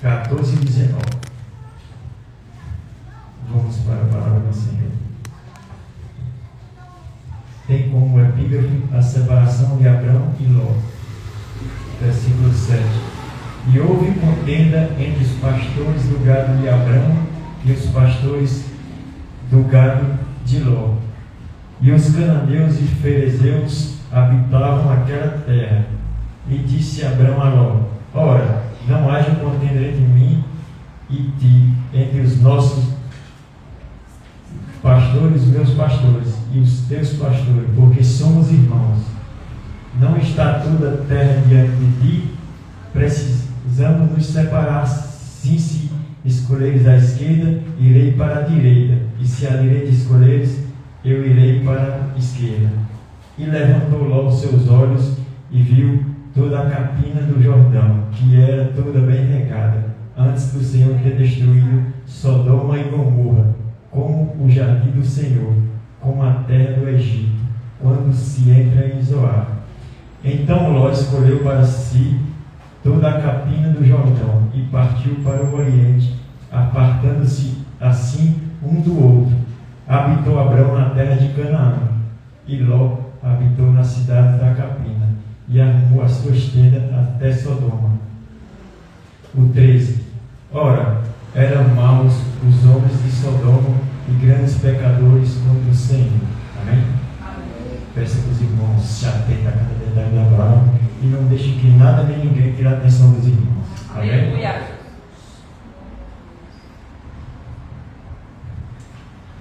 14 e 19. Vamos para a palavra do Senhor. Tem como epígrafe a separação de Abrão e Ló. Versículo 7. E houve contenda entre os pastores do gado de Abrão e os pastores do gado de Ló. E os cananeus e ferezeus habitavam aquela terra. E disse Abrão a Ló: ora, não haja contenda entre mim e ti, entre os nossos pastores, os meus pastores, e os teus pastores, porque somos irmãos. Não está toda a terra diante de ti? Precisamos nos separar. Sim, se escolheres a esquerda, irei para a direita, e se a direita escolheres, eu irei para a esquerda. E levantou logo seus olhos e viu toda a capina do Jordão, que era toda bem regada, antes do Senhor ter destruído Sodoma e Gomorra, como o jardim do Senhor, como a terra do Egito, quando se entra em Zoar. Então Ló escolheu para si toda a capina do Jordão e partiu para o Oriente, apartando-se assim um do outro. Habitou Abrão na terra de Canaã, e Ló habitou na cidade da capina, e armou as suas tendas até Sodoma. O 13. Ora, eram maus os homens de Sodoma e grandes pecadores contra o Senhor. Amém? Peça que os irmãos se atentem a cada detalhe da palavra e não deixe que nada nem ninguém tire a atenção dos irmãos. Amém?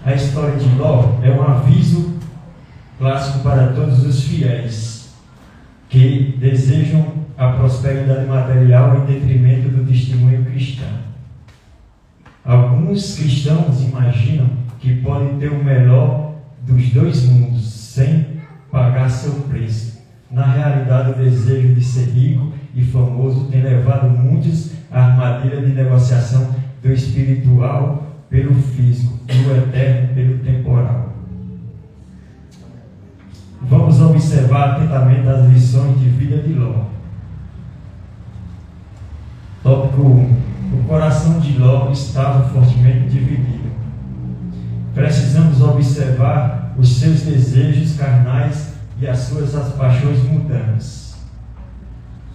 A história de Ló é um aviso clássico para todos os fiéis que desejam a prosperidade material em detrimento do testemunho cristão. Alguns cristãos imaginam que podem ter o melhor dos dois mundos sem pagar seu preço. Na realidade, o desejo de ser rico e famoso tem levado muitos à armadilha de negociação do espiritual pelo físico e o eterno pelo temporal. Vamos observar atentamente as lições de vida de Ló. Tópico 1. O coração de Ló estava fortemente dividido. Precisamos observar os seus desejos carnais e as suas paixões mundanas.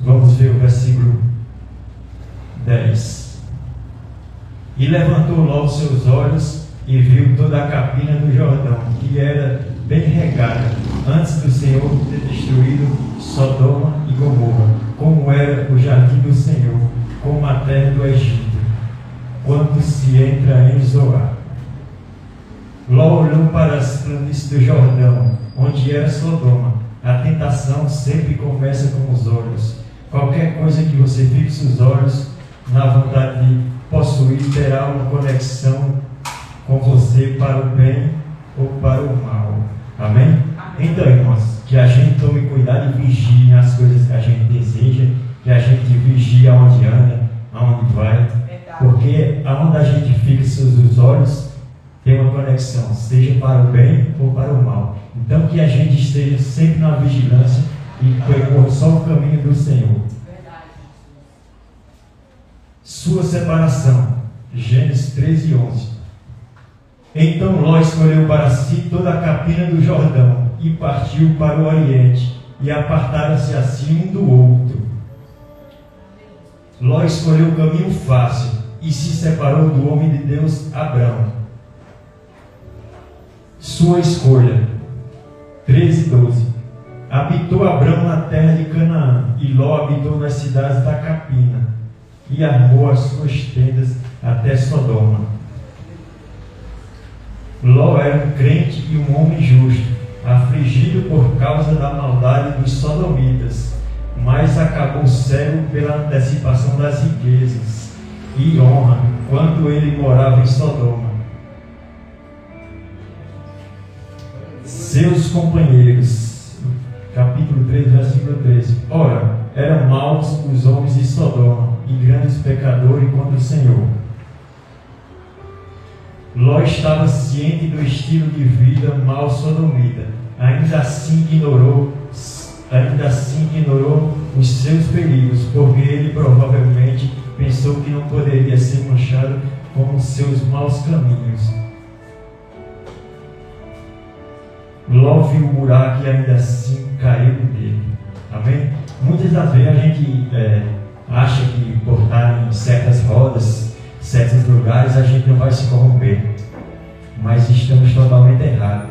Vamos ver o versículo 10. E levantou Ló os seus olhos e viu toda a capina do Jordão, que era bem regada, antes do Senhor ter destruído Sodoma e Gomorra, como era o jardim do Senhor, como a terra do Egito, quando se entra em Zoar. Ló olhou para as planícies do Jordão, onde era Sodoma. A tentação sempre começa com os olhos. Qualquer coisa que você fixe os olhos na vontade de possuir terá uma conexão com você para o bem ou para o mal. Amém? Então, irmãos, que a gente tome cuidado e vigie nas coisas que a gente deseja, que a gente vigie aonde anda, aonde vai, porque aonde a gente fixa os olhos tem uma conexão, seja para o bem ou para o mal. Então, que a gente esteja sempre na vigilância e percorra só o caminho do Senhor. Sua separação, Gênesis 13, 11. Então Ló escolheu para si toda a capina do Jordão e partiu para o Oriente, e apartaram-se assim um do outro. Ló escolheu o caminho fácil e se separou do homem de Deus Abrão. Sua escolha, 13, 12. Habitou Abrão na terra de Canaã, e Ló habitou nas cidades da capina, e armou as suas tendas até Sodoma. Ló era um crente e um homem justo, afligido por causa da maldade dos sodomitas, mas acabou cego pela antecipação das riquezas e honra quando ele morava em Sodoma. Seus companheiros, capítulo 3, versículo 13. Ora, eram maus os homens de Sodoma e grandes pecadores contra o Senhor. Ló estava ciente do estilo de vida mau sodomita, ainda assim ignorou os seus perigos, porque ele provavelmente pensou que não poderia ser manchado com os seus maus caminhos. Ló viu o buraco e ainda assim caiu nele. Amém? Muitas das vezes a gente acha que por estar em certas rodas, certos lugares, a gente não vai se corromper. Mas estamos totalmente errados.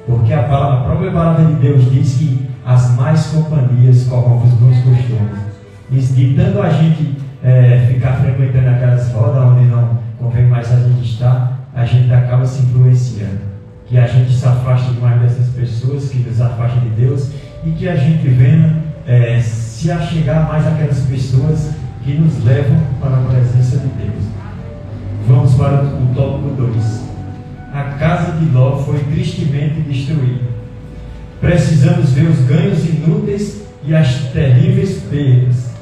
Porque a própria palavra de Deus diz que as más companhias corrompem os bons costumes. E de tanto a gente ficar frequentando aquelas rodas onde não convém mais a gente estar, a gente acaba se influenciando. Que a gente se afaste demais dessas pessoas, que nos afastam de Deus, e que a gente venha se achegar mais àquelas pessoas que nos levam para a presença de Deus. Vamos para o tópico 2. A casa de Ló foi tristemente destruída. Precisamos ver os ganhos inúteis e as terríveis perdas.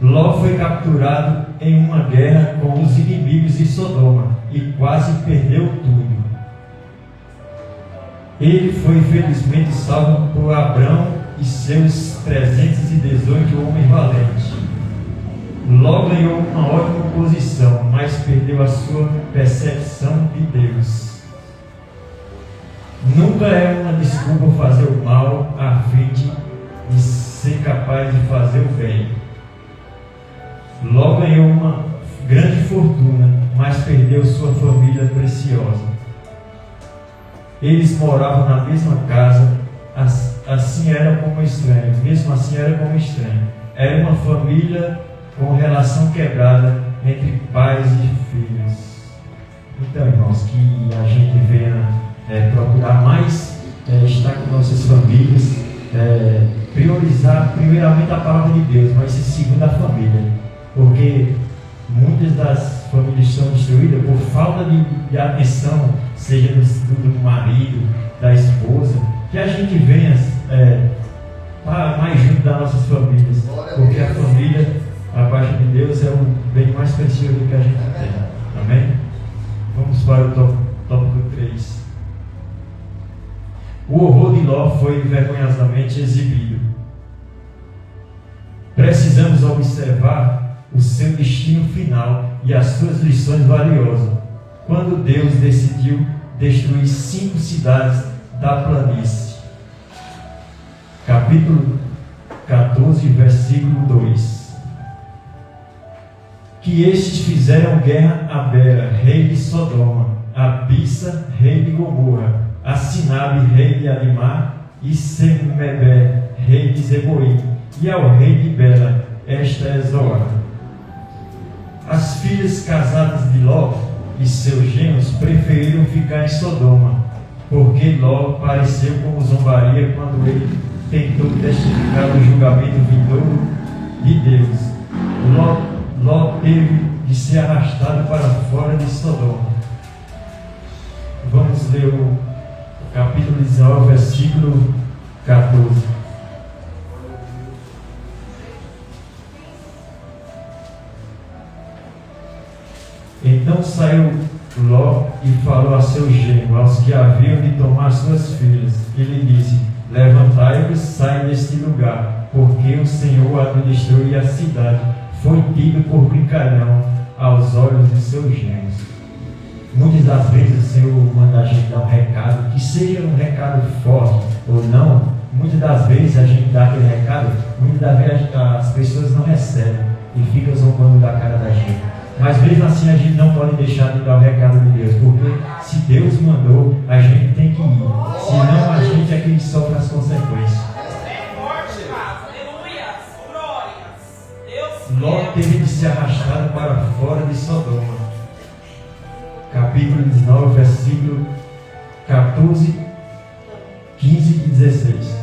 Ló foi capturado em uma guerra com os inimigos de Sodoma e quase perdeu tudo. Ele foi infelizmente salvo por Abrão e seus 318 homens valentes. Ló ganhou uma ótima posição, mas perdeu a sua percepção de Deus. Nunca é uma desculpa fazer o mal a fim de ser capaz de fazer o bem. Ló ganhou uma grande fortuna, mas perdeu sua família preciosa. Eles moravam na mesma casa, assim era como estranho, mesmo assim era como estranho. Era uma família com relação quebrada entre pais e filhos. Então, irmãos, que a gente venha procurar mais estar com nossas famílias, priorizar primeiramente a palavra de Deus, mas segundo a família, porque muitas das famílias são destruídas por falta de atenção, seja do marido, da esposa, que a gente venha mais junto das nossas famílias, porque a família abaixo de Deus é o bem mais precioso que a gente tem. Amém? Vamos para o tópico 3. O horror de Ló foi vergonhosamente exibido. Precisamos observar o seu destino final e as suas lições valiosas, quando Deus decidiu destruir 5 cidades da planície. Capítulo 14, versículo 2. Que estes fizeram guerra a Bera, rei de Sodoma, a Bissa, rei de Gomorra, a Sinabe, rei de Adimá, e Semebe, rei de Zeboim, e ao rei de Bela. Esta é Zoar. As filhas casadas de Ló e seus genros preferiram ficar em Sodoma, porque Ló pareceu com zombaria quando ele tentou testificar o julgamento vindouro de Deus. Ló teve de ser arrastado para fora de Sodoma. Vamos ler o capítulo 19, versículo 14. Então saiu Ló e falou a seu genro, aos que haviam de tomar suas filhas. Ele disse: levantai-vos, sai deste lugar, porque o Senhor há de destruir a cidade. Foi tido por brincalhão aos olhos de seus genros. Muitas das vezes o Senhor manda a gente dar um recado, que seja um recado forte ou não. Muitas das vezes a gente dá aquele recado, muitas das vezes as pessoas não recebem e ficam zombando da cara da gente. Mas mesmo assim a gente não pode deixar de dar o recado de Deus, porque se Deus mandou, a gente tem que ir. Senão a gente é quem sofre as consequências. Ló teve de ser arrastado para fora de Sodoma. Capítulo 19, versículo 14, 15 e 16.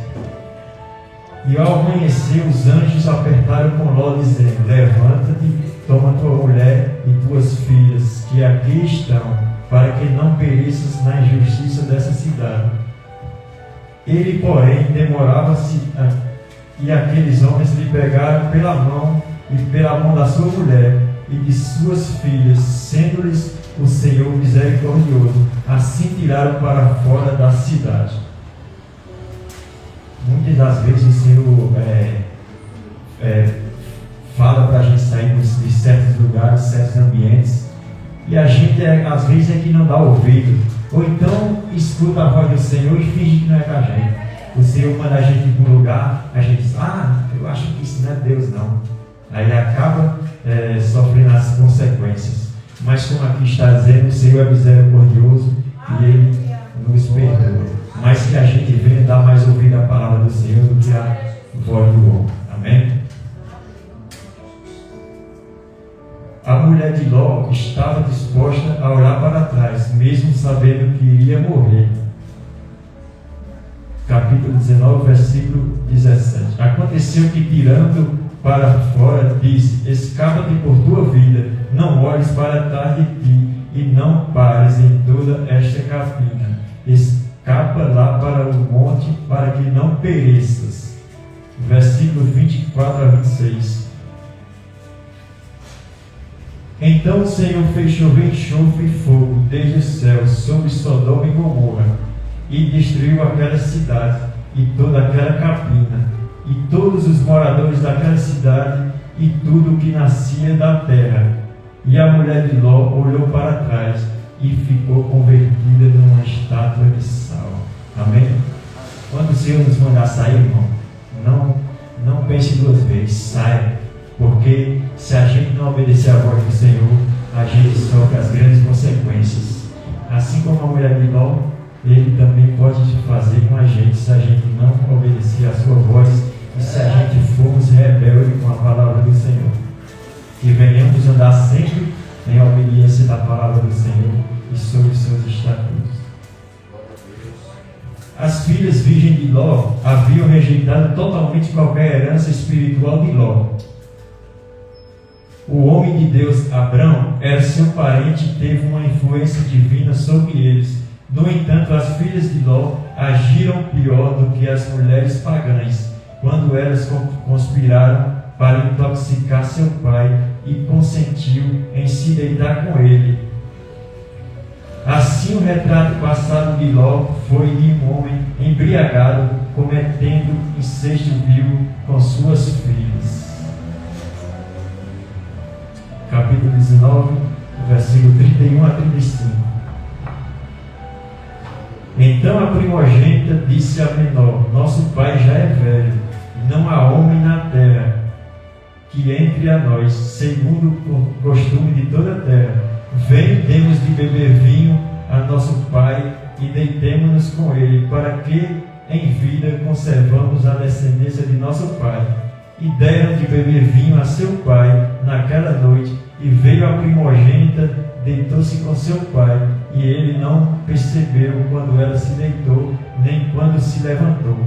E ao amanhecer os anjos apertaram com Ló, dizendo: levanta-te, toma tua mulher e tuas filhas, que aqui estão, para que não pereças na injustiça dessa cidade. Ele, porém, demorava-se, e aqueles homens lhe pegaram pela mão e pela mão da sua mulher e de suas filhas, sendo-lhes o Senhor misericordioso. Assim tiraram para fora da cidade. Muitas das vezes o Senhor fala para a gente sair de certos lugares, certos ambientes, e a gente às vezes é que não dá ouvido, ou então escuta a voz do Senhor e finge que não é com a gente. O Senhor manda a gente ir para um lugar, a gente diz, eu acho que isso não é Deus não. Aí acaba sofrendo as consequências. Mas como aqui está dizendo, o Senhor é misericordioso e Ele nos perdoa. Mas que a gente venha dar mais ouvido à palavra do Senhor do que a voz do homem. Amém? A mulher de Ló estava disposta a olhar para trás, mesmo sabendo que iria morrer. Capítulo 19, versículo 17. Aconteceu que, tirando para fora, disse: escapa-te por tua vida, não olhes para trás de ti, e não pares em toda esta capina. Escapa lá para o monte, para que não pereças. Versículo 24 a 26. Então o Senhor fez chover enxofre e fogo desde o céu sobre Sodoma e Gomorra, e destruiu aquela cidade e toda aquela capina, e todos os moradores daquela cidade, e tudo o que nascia da terra. E a mulher de Ló olhou para trás e ficou convertida numa estátua de sal. Amém? Quando o Senhor nos mandar sair, irmão, não pense duas vezes, saia. Porque se a gente não obedecer à voz do Senhor, a gente sofre as grandes consequências. Assim como a mulher de Ló, Ele também pode fazer com a gente se a gente não obedecer à sua voz e se a gente formos rebeldes com a palavra do Senhor. Que venhamos andar sempre em obediência da palavra do Senhor e sobre os seus estatutos. As filhas virgens de Ló haviam rejeitado totalmente qualquer herança espiritual de Ló. O homem de Deus, Abrão, era seu parente e teve uma influência divina sobre eles. No entanto, as filhas de Ló agiram pior do que as mulheres pagãs, quando elas conspiraram para intoxicar seu pai e consentiu em se deitar com ele. Assim, o retrato passado de Ló foi de um homem embriagado, cometendo incesto vil com suas filhas. Capítulo 19, versículo 31 a 35. Então a primogênita disse à menor: nosso pai já é velho, não há homem na terra que entre a nós, segundo o costume de toda a terra. Venha, demos de beber vinho a nosso pai e deitemo-nos com ele, para que em vida conservamos a descendência de nosso pai. E deram de beber vinho a seu pai naquela noite, e veio a primogênita, deitou-se com seu pai, e ele não percebeu quando ela se deitou, nem quando se levantou.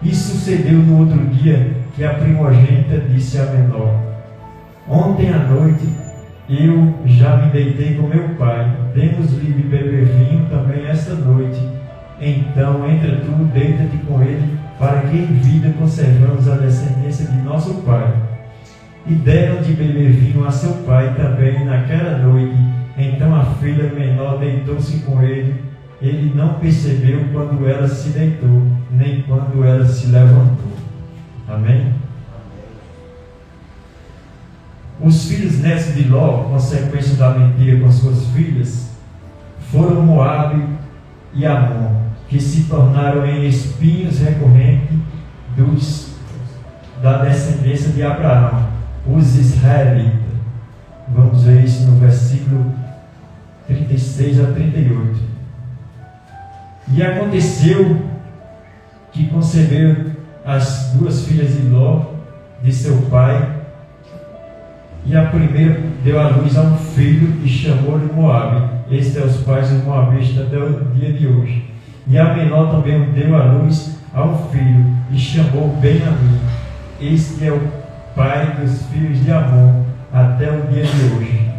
E sucedeu no outro dia que a primogênita disse à menor: ontem à noite eu já me deitei com meu pai, demos-lhe de beber vinho também esta noite. Então entra tu, deita-te com ele, para que em vida conservamos a descendência de nosso pai. E deram de beber vinho a seu pai também naquela noite. Então a filha menor deitou-se com ele. Ele não percebeu quando ela se deitou, nem quando ela se levantou. Amém? Os filhos netos de Ló, consequência da mentira com suas filhas, foram Moabe e Amon, que se tornaram em espinhos recorrentes da descendência de Abraão, os israelitas. Vamos ver isso no versículo 36 a 38. E aconteceu que concebeu as duas filhas de Ló, de seu pai, e a primeira deu à luz a um filho e chamou-lhe Moabe. Este é os pais dos moabitas até o dia de hoje. E a menor também deu à luz a um filho e chamou Ben-ammi. Este é o pai dos filhos de Amon até o dia de hoje.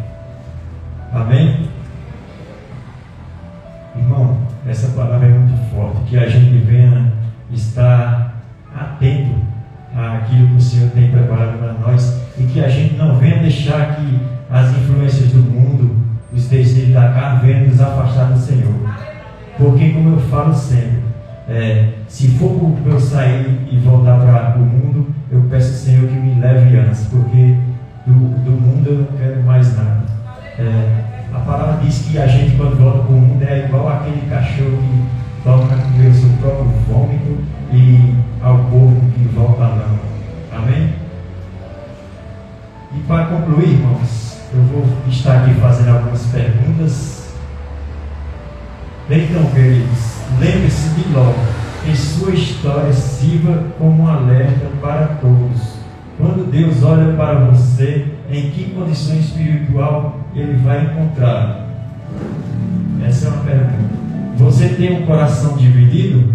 Amém? Irmão, essa palavra é muito forte. Que a gente venha estar atento àquilo que o Senhor tem preparado para nós e que a gente não venha deixar que as influências do mundo, os desejos da carne venham nos afastar do Senhor. Porque, como eu falo sempre, se for para eu sair e voltar para o mundo, eu peço ao Senhor que me leve antes, porque do mundo eu não quero mais nada. A palavra diz que a gente, quando volta para o mundo, é igual aquele cachorro que volta a comer o seu próprio vômito e ao povo que volta à lama. Amém? E para concluir, irmãos, eu vou estar aqui fazendo algumas perguntas. Então, queridos, lembre-se de Ló, que sua história sirva como um alerta para todos. Quando Deus olha para você, em que condição espiritual Ele vai encontrar? Essa é uma pergunta. Você tem um coração dividido?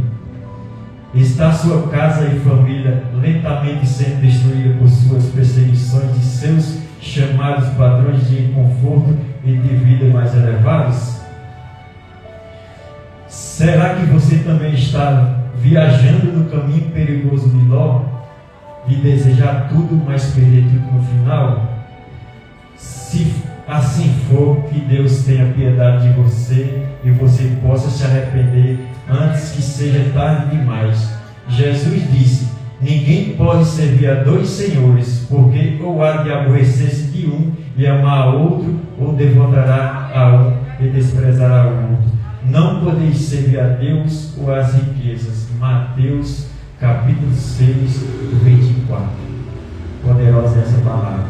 Está sua casa e família lentamente sendo destruída por suas perseguições e seus chamados padrões de conforto e de vida mais elevados? Será que você também está viajando no caminho perigoso de Ló, de desejar tudo, mas perder tudo no final? Se assim for, que Deus tenha piedade de você e você possa se arrepender antes que seja tarde demais. Jesus disse: ninguém pode servir a dois senhores, porque ou há de aborrecer-se de um e amar a outro, ou devotará a um e desprezará o outro. Não podeis servir a Deus ou às riquezas. Mateus capítulo 6, 24. Poderosa é essa palavra.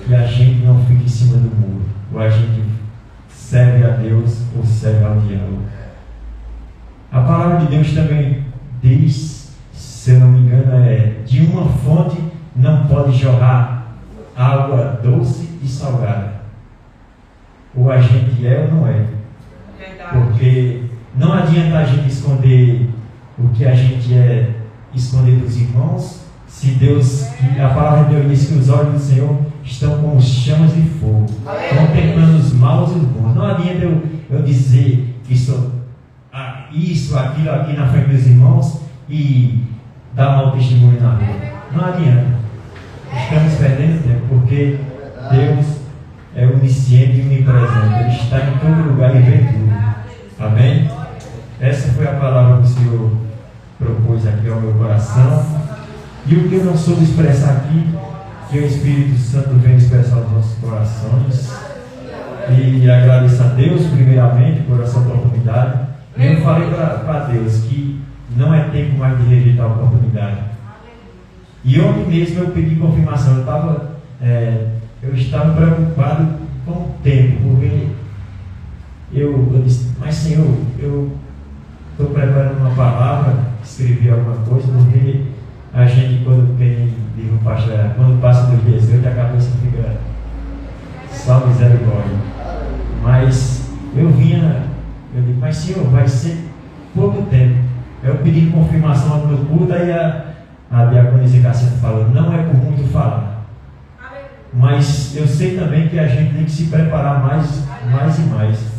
Que a gente não fique em cima do muro. Ou a gente serve a Deus ou serve ao diabo. A palavra de Deus também diz, se eu não me engano, de uma fonte não pode jorrar água doce e salgada. Ou a gente é ou não é. Porque não adianta a gente esconder o que a gente é, esconder dos irmãos, se Deus, a palavra de Deus diz que os olhos do Senhor estão como chamas de fogo, contemplando os maus e os bons. Não adianta eu dizer que isso, aquilo aqui na frente dos irmãos e dar mau testemunho na rua. Não adianta. Estamos perdendo tempo, porque Deus é onisciente e onipresente. Ele está em todo lugar e vê tudo. Amém? Essa foi a palavra que o Senhor propôs aqui ao meu coração. E o que eu não soube expressar aqui, que o Espírito Santo venha expressar os nossos corações. E agradeço a Deus, primeiramente, por essa oportunidade. E eu falei para Deus que não é tempo mais de rejeitar a oportunidade. E ontem mesmo eu pedi confirmação. Eu estava preocupado com o tempo, porque eu disse: mas Senhor, eu estou preparando uma palavra, escrevi alguma coisa, porque a gente, quando diz o pastor, quando passa dos 18, a cabeça fica só misericórdia. Mas eu digo: mas Senhor, vai ser pouco tempo. Eu pedi confirmação no culto, aí a diaconisa Cassiano falou: não é por muito falar. Mas eu sei também que a gente tem que se preparar mais e mais.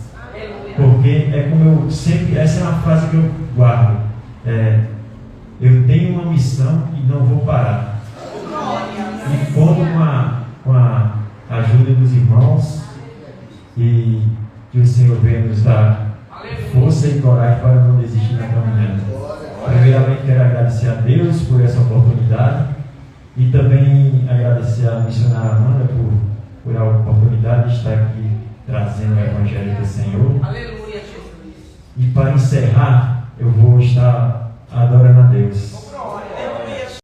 Porque é como eu sempre, essa é uma frase que eu guardo. Eu tenho uma missão e não vou parar. E conto com a ajuda dos irmãos e que o Senhor venha nos dar força e coragem para não desistir na caminhada. Primeiramente quero agradecer a Deus por essa oportunidade e também agradecer a missionária Amanda por a oportunidade de estar aqui trazendo o Evangelho do Senhor. Aleluia, Jesus. E para encerrar, eu vou estar adorando a Deus.